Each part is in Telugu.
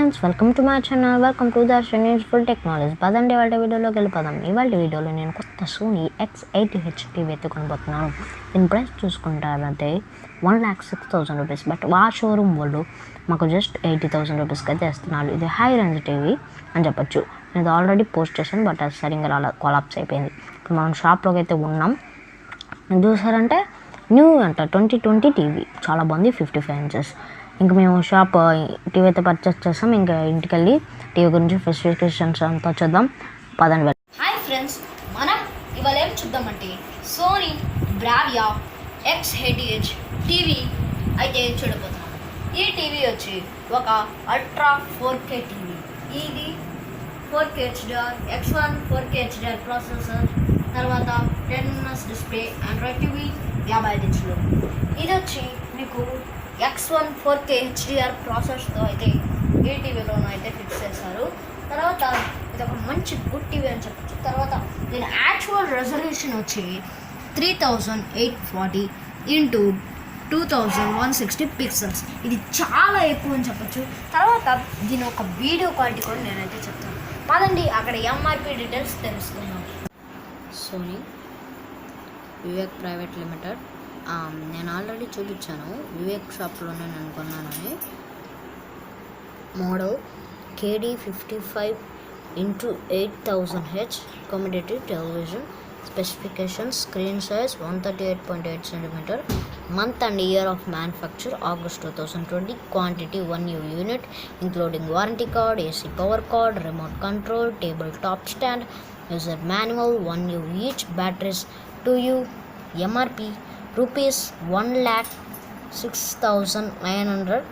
Friends, welcome to my channel. Welcome to Darshan useful technology. పదండి వాళ్ళ వీడియోలోకి వెళ్ళిపోదాం. ఇవాళ వీడియోలో నేను కొత్త సోనీ X80h టీవీ ఎత్తుకొనిపోతున్నాను. దీని ప్రైస్ చూసుకుంటారంటే 1,06,000 రూపీస్. బట్ ఆ షోరూమ్ వాళ్ళు మాకు జస్ట్ 80,000 రూపీస్కి అయితే ఇస్తున్నారు. ఇది హై రేంజ్ టీవీ అని చెప్పొచ్చు. నేను ఇది ఆల్రెడీ పోస్ట్ చేశాను, బట్ అది సరిగ్గా కొలాప్స్ అయిపోయింది. ఇప్పుడు మనం షాప్లోకి అయితే ఉన్నాం. చూసారంటే న్యూ అంట 2020 టీవీ, చాలా బాగుంది. 55 inches. ఇంకా మేము షాప్ టీవీ అయితే పర్చేస్ చేస్తాం. ఇంకా ఇంటికి వెళ్ళి టీవీ గురించి స్పెసిఫికేషన్స్ అంతా చూద్దాం. పదండి. హాయ్ ఫ్రెండ్స్, మనం ఇవాళ ఏం చూద్దామంటే సోనీ బ్రావియా X80h టీవీ అయితే చూడబోతున్నాం. ఈ టీవీ వచ్చి ఒక అల్ట్రా 4K టీవీ. ఇది 4K HDR, X1 4K HDR processor, తర్వాత 10 inch display, Android TV 55 inches. ఇది వచ్చి మీకు X1 4K HDR ప్రాసెస్తో అయితే ఈ టీవీలోనూ అయితే ఫిక్స్ చేశారు. తర్వాత ఇది ఒక మంచి గుడ్ టీవీ అని చెప్పచ్చు. తర్వాత దీని యాక్చువల్ రెజల్యూషన్ వచ్చి 3840 ఇంటూ 2160 పిక్సెల్స్. ఇది చాలా ఎక్కువ అని చెప్పచ్చు. తర్వాత దీని ఒక వీడియో క్వాలిటీ కూడా నేనైతే చెప్తాను. పదండి అక్కడ ఎంఆర్పి డీటెయిల్స్ తెలుసుకుందాం. Sony Vivek private limited. నేను ఆల్రెడీ చూపించాను, వివేక్ షాప్లోనే నేను కొన్నానని. Model KD55x8000H community television. Specifications: screen size 138.8 cm, month and year of manufacture August 2020, quantity 1U unit including warranty card, AC power cord, remote control, table top stand, user manual 1U each, batteries 2U. MRP ₹1,06,900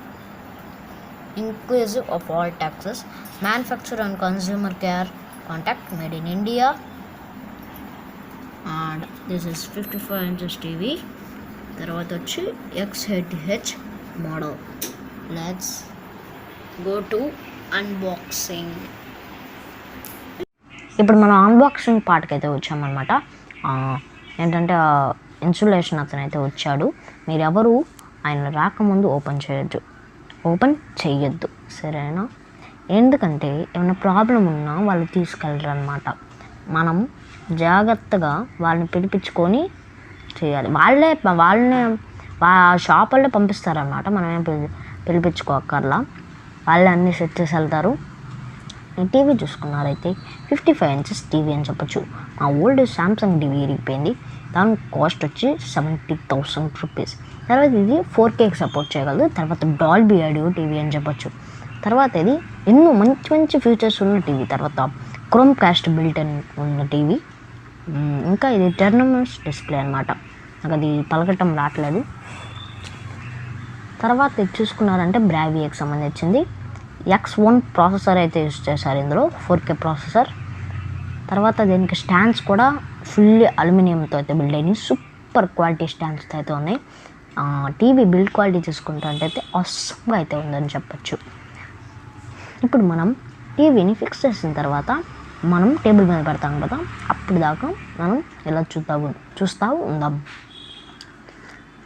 inclusive of all taxes. Manufacturer and consumer care contact, made in India. And this is 55 inches TV. తర్వాత వచ్చి X80h model. Let's go to unboxing. ఇప్పుడు మనం అన్బాక్సింగ్ పార్ట్కి అయితే వచ్చామన్నమాట. ఏంటంటే ఇన్సులేషన్ అతను అయితే వచ్చాడు. మీరెవరు ఆయన రాకముందు ఓపెన్ చేయొద్దు, సరేనా? ఎందుకంటే ఏమైనా ప్రాబ్లం ఉన్నా వాళ్ళు తీసుకెళ్ళరు అనమాట. మనం జాగ్రత్తగా వాళ్ళని పిలిపించుకొని చేయాలి. వాళ్ళని షాప్ వాళ్ళే పంపిస్తారనమాట. మనమేం పిలిపించుకోకర్లా, వాళ్ళే అన్నీ సెట్ చేసి వెళ్తారు. టీవీ చూసుకున్నారైతే 55 inches టీవీ అని చెప్పచ్చు. మా ఓల్డ్ శాంసంగ్ టీవీ ఇరిగిపోయింది. దాని కాస్ట్ వచ్చి 70,000 రూపీస్. తర్వాత ఇది 4Kకి సపోర్ట్ చేయగలదు. తర్వాత డాల్బీ ఆడియో టీవీ అని చెప్పచ్చు. తర్వాత ఇది ఎన్నో మంచి మంచి ఫీచర్స్ ఉన్న టీవీ. తర్వాత క్రోమ్ కాస్ట్ బిల్టన్ ఉన్న టీవీ. ఇంకా ఇది 10 inch డిస్ప్లే అనమాట. నాకు అది పలకటం రావట్లేదు. తర్వాత ఇది చూసుకున్నారంటే బ్రావియాకి సంబంధించింది X1 ప్రాసెసర్ అయితే యూజ్ చేశారు ఇందులో, 4K ప్రాసెసర్. తర్వాత దీనికి స్టాండ్స్ కూడా ఫుల్లీ అల్యూమినియంతో అయితే బిల్డ్ అయినాయి. సూపర్ క్వాలిటీ స్టాండ్స్తో అయితే ఉన్నాయి. టీవీ బిల్డ్ క్వాలిటీ చూసుకుంటే అయితే అవసరంగా అయితే ఉందని చెప్పచ్చు. ఇప్పుడు మనం టీవీని ఫిక్స్ చేసిన తర్వాత మనం టేబుల్ మీద పెడతాం కదా, అప్పుడు దాకా మనం ఇలా చూస్తూ ఉందాం.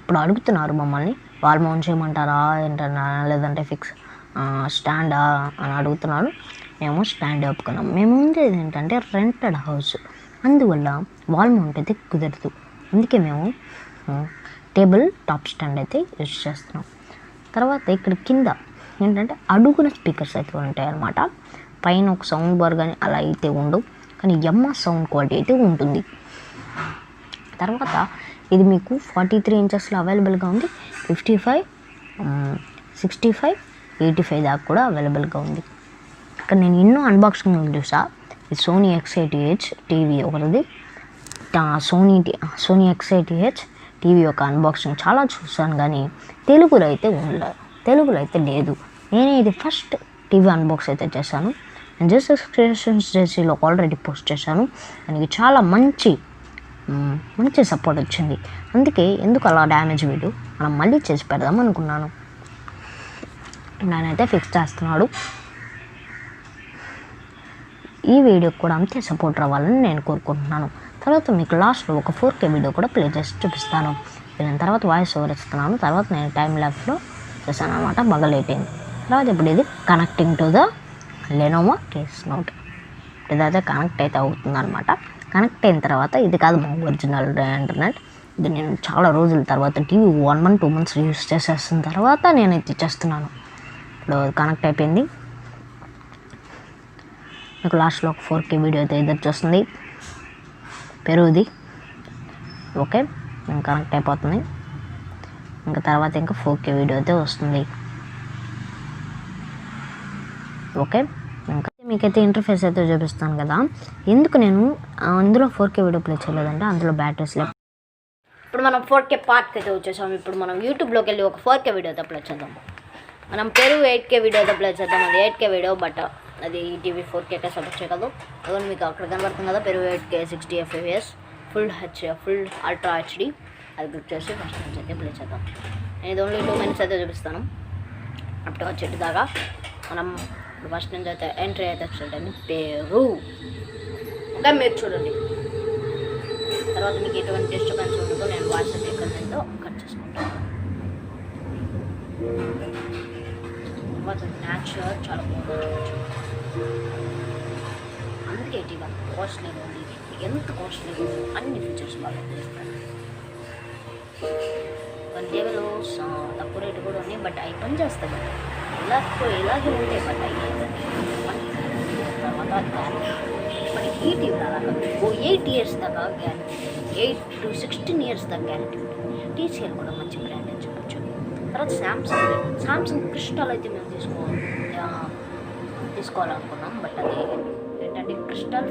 ఇప్పుడు అడుగుతున్నారు మమ్మల్ని, వాల్ మౌంట్ చేయమంటారా ఏంటన్నా, లేదంటే ఫిక్స్ స్టాండా అని అడుగుతున్నాడు. మేము స్టాండ్ ఒప్పుకున్నాం. మేము ఉండేది ఏంటంటే రెంటెడ్ హౌస్, అందువల్ల వాల్ మౌంట్ అయితే కుదరదు. అందుకే మేము టేబుల్ టాప్ స్టాండ్ అయితే యూజ్ చేస్తున్నాం. తర్వాత ఇక్కడ కింద ఏంటంటే అడుగున స్పీకర్స్ అయితే ఉంటాయి అన్నమాట. పైన ఒక సౌండ్ బార్ కానీ అలా అయితే ఉండవు, కానీ సౌండ్ క్వాలిటీ అయితే ఉంటుంది. తర్వాత ఇది మీకు 43 inchesలో అవైలబుల్గా ఉంది. 55, 65, 85 దాకా కూడా అవైలబుల్గా ఉంది. ఇక్కడ నేను ఎన్నో అన్బాక్సింగ్ చూసా. ఇది సోనీ X80h టీవీ ఒకటిది. సోనీ X80h టీవీ యొక్క అన్బాక్సింగ్ చాలా చూసాను, కానీ తెలుగులో అయితే లేదు. నేను ఇది ఫస్ట్ టీవీ అన్బాక్స్ అయితే చేశాను. నేను జస్ట్ క్రియేషన్స్ చేసిలో ఆల్రెడీ పోస్ట్ చేశాను. దానికి చాలా మంచి సపోర్ట్ వచ్చింది. అందుకే ఎందుకు అలా డ్యామేజ్ వీడియో మనం మళ్ళీ చేసి పెడదాం అనుకున్నాను. నేనైతే ఫిక్స్ చేస్తున్నాడు. ఈ వీడియోకి కూడా అంతే సపోర్ట్ రావాలని నేను కోరుకుంటున్నాను. తర్వాత మీకు లాస్ట్లో ఒక 4K వీడియో కూడా ప్లే చేసి చూపిస్తాను. నేను తర్వాత వాయిస్ ఓవర్ ఇస్తున్నాను. తర్వాత నేను టైం ల్యాబ్స్లో చేశాను అనమాట. బాగా లేట్ అయింది. తర్వాత ఇప్పుడు ఇది connecting to the Lenovo case note. ఇదైతే కనెక్ట్ అయితే అవుతుంది అనమాట. కనెక్ట్ అయిన తర్వాత ఇది కాదు మా ఒరిజినల్ ఇంటర్నెట్. ఇది నేను చాలా రోజుల తర్వాత టీవీ 1 month 2 months యూస్ చేసేసిన తర్వాత నేనైతే ఇచ్చేస్తున్నాను. ఇప్పుడు కనెక్ట్ అయిపోయింది. మీకు లాస్ట్లో ఒక 4K వీడియో అయితే ఎదురు చూస్తుంది పెరుగుది. ఓకే, నేను కనెక్ట్ అయిపోతుంది. ఇంకా తర్వాత ఇంకా 4K వీడియో అయితే వస్తుంది. ఓకే, ఇంకా మీకైతే ఇంటర్ఫేస్ అయితే చూపిస్తాను కదా. ఎందుకు నేను అందులో 4K వీడియో ప్లే చేయలేదంటే అందులో బ్యాటరీస్ లేవు. ఇప్పుడు మనం 4K పార్ట్కి అయితే వచ్చేసాం. ఇప్పుడు మనం యూట్యూబ్లోకి వెళ్ళి ఒక 4K వీడియో అయితే అప్లోడ్ చేద్దాం. మనం పేరు 8K వీడియో అయితే అప్లోడ్ చేద్దాం. అది 8K వీడియో, బట్ అది టీవీ 4Kకే సపోర్ట్ చేయగలదు. అదే మీకు అక్కడ కనబడుతుంది కదా పెరుగు 8K 60 FPS full ultra HD. అది క్లిక్ చేసి ఫస్ట్ నుంచి అయితే ప్లే చేద్దాం. నేను ఇది ఓన్లీ 2 minutes అయితే చూపిస్తాను అప్ టు వచ్చేటి దాకా. మనం ఇప్పుడు ఫస్ట్ నుంచి అయితే ఎంట్రీ అయితే చూడండి పేరు. ఓకే, మీరు చూడండి. తర్వాత మీకు ఎటువంటి డిస్టర్బెన్స్ ఉండదు. నేను వాయిస్ అయితే ఎక్కడ ఉందో కట్ చేసుకుంటాను. తర్వాత న్యాచురల్ చాలా బాగుంటుంది. అందుకే టీవీ అంత కాస్ట్లీగా ఉంది. ఎంత కాస్ట్లీగా ఉంది, అన్ని ఫీచర్స్ బాగా చేస్తాను. కొన్ని టీవీలో తక్కువ రేటు కూడా ఉన్నాయి, బట్ అవి పని చేస్తాయి. బట్ ఇలాగే ఉంటాయి, బట్ అవి తర్వాత మనకి ఈ టీవీ అలాగా 8 years దాకా గ్యారంటీ, 8 to 16 years దాకా గ్యారంటీ ఉంటుంది. టీసీఎల్ కూడా మంచి బ్రాండ్ అని చెప్పొచ్చు. తర్వాత శాంసంగ్ క్రిస్టల్ అయితే మేము తీసుకోవాలనుకున్నాం, బట్ అది ఏంటంటే క్రిస్టల్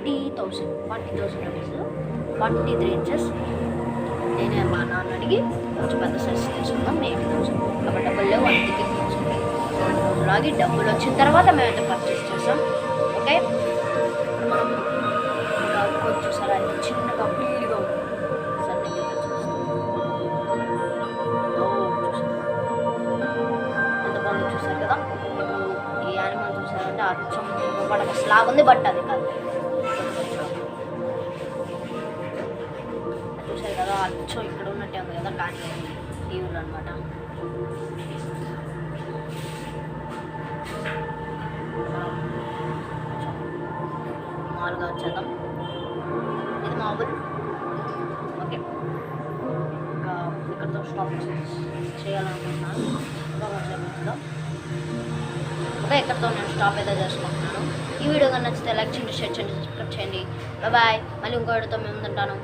40,000 రూపీస్ 43 inches. నేనే మా నాన్న అడిగి కొంచెం పెద్ద సైజ్ తీసుకున్నాం 80,000. కాబట్టి డబ్బులు లేవు, అందుకే లాగి డబ్బులు వచ్చిన తర్వాత మేమైతే పర్చేస్ చేస్తాం. ఓకే, ఇప్పుడు మనం కొంచెం సార్ అది చిన్నగా బీడ్గా ఉంది సార్ దగ్గర ఎంత బాగుంది చూసారు కదా. ఇప్పుడు ఈ యానిమల్ చూసారంటే అచ్చం పడక స్లాబ్ ఉంది, బట్ అది కాదు. చూసారు కదా, అచ్చం ఇక్కడ ఉన్నట్టే ఉంది కదా, కానీ టీవీలు అనమాట. మామూలుగా వచ్చేద్దాం. ఇది మామూలు. ఓకే, ఇంకా ఇక్కడతో స్టాప్ చేయాలనుకుంటున్నాను. ఓకే, ఇక్కడతో నేను స్టాప్ అయితే చేసుకుంటున్నాను. ఈ వీడియో కానీ నచ్చితే లైక్ చేయండి, షేర్ చేయండి, సబ్స్క్రైబ్ చేయండి. బాయ్. మళ్ళీ ఇంకో వీడియోతో మేము ఉంటాను.